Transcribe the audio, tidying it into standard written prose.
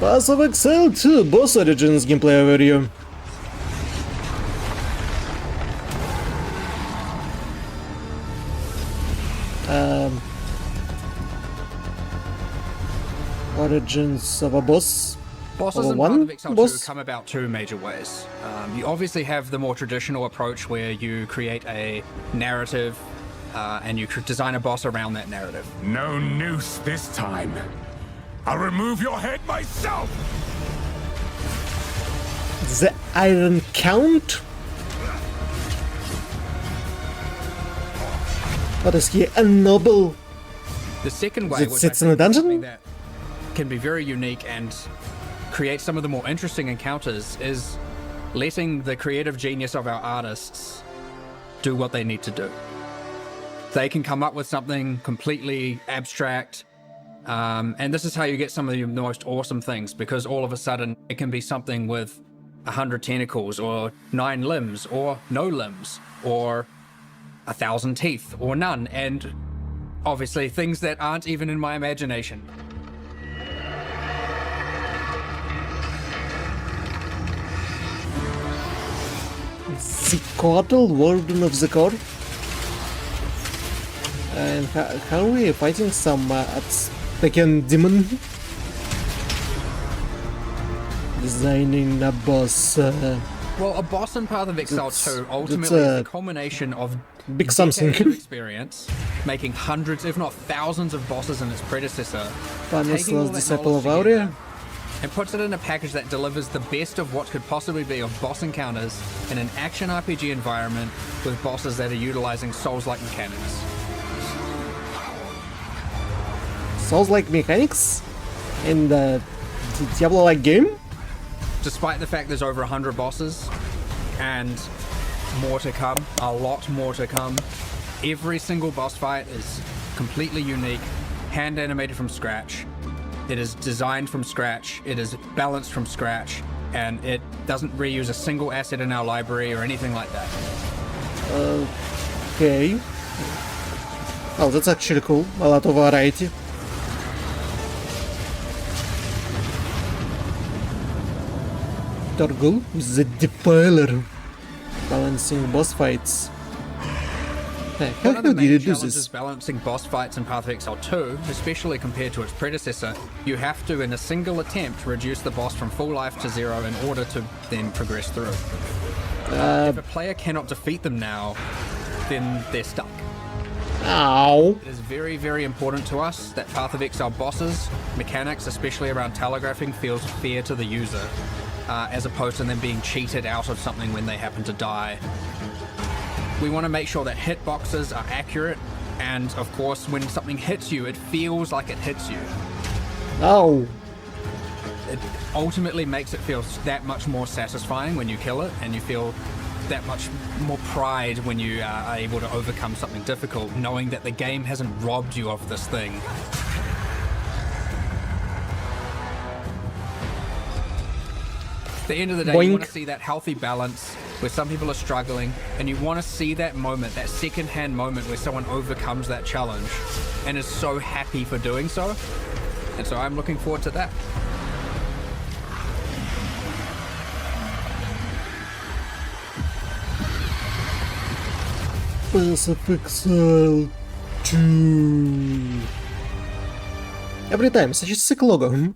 Path of Exile 2 Boss Origins gameplay overview. Origins of a boss. Bosses in Path of Exile 2 come about two major ways. You obviously have the more traditional approach where you create a narrative and you design a boss around that narrative. No noose this time. I'll remove your head myself! The Iron Count? What is he, a noble? The second way, which sits in a dungeon? That can be very unique and create some of the more interesting encounters, is letting the creative genius of our artists do what they need to do. They can come up with something completely abstract, and this is how you get some of the most awesome things, because all of a sudden it can be something with 100 tentacles, or 9 limbs, or no limbs, or 1,000 teeth, or none, and obviously things that aren't even in my imagination. The Coddle, Warden of the Core. And how are we fighting some Tekken demon? Designing a boss. Well, a boss in Path of Exile 2 ultimately is a culmination of big something experience, making hundreds, if not thousands, of bosses in its predecessor, taking all that Disciple of knowledge Aurea, together, and puts it in a package that delivers the best of what could possibly be of boss encounters in an action RPG environment with bosses that are utilizing Souls-like mechanics. Souls-like mechanics in the Diablo-like game? Despite the fact there's over 100 bosses and more to come, a lot more to come, every single boss fight is completely unique, hand animated from scratch. It is designed from scratch, it is balanced from scratch, and it doesn't reuse a single asset in our library or anything like that. Okay. Oh, that's actually cool. A lot of variety. Torgul is the depiler, balancing boss fights. How One of the did you main do challenges this? balancing boss fights in Path of Exile 2, especially compared to its predecessor, you have to, in a single attempt, reduce the boss from full life to 0 in order to then progress through. If a player cannot defeat them now, then they're stuck. Ow! It is very, very important to us that Path of Exile bosses, mechanics, especially around telegraphing, feels fair to the user, as opposed to them being cheated out of something when they happen to die. We want to make sure that hitboxes are accurate, and of course, when something hits you, it feels like it hits you. Oh! It ultimately makes it feel that much more satisfying when you kill it, and you feel that much more pride when you are able to overcome something difficult, knowing that the game hasn't robbed you of this thing. At the end of the day, Boink. you want to see that healthy balance where some people are struggling, and you want to see that moment, that second-hand moment where someone overcomes that challenge and is so happy for doing so. And so I'm looking forward to that. Path of Exile 2. Every time such a sick logo.